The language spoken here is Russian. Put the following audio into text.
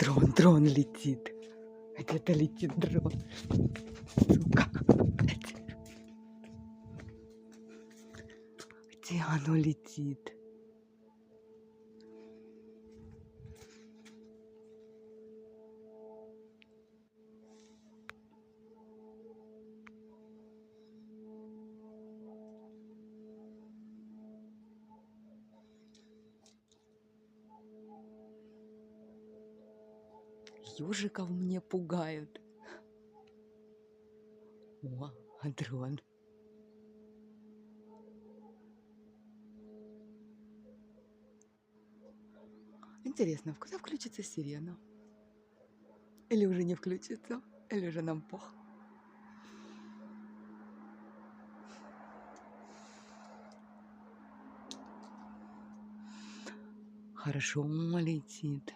Дрон летит. Где-то летит дрон. Сука. Где оно летит? Ёжиков мне пугают. О, дрон. Интересно, когда включится сирена? Или уже не включится? Или уже нам пох? Хорошо летит.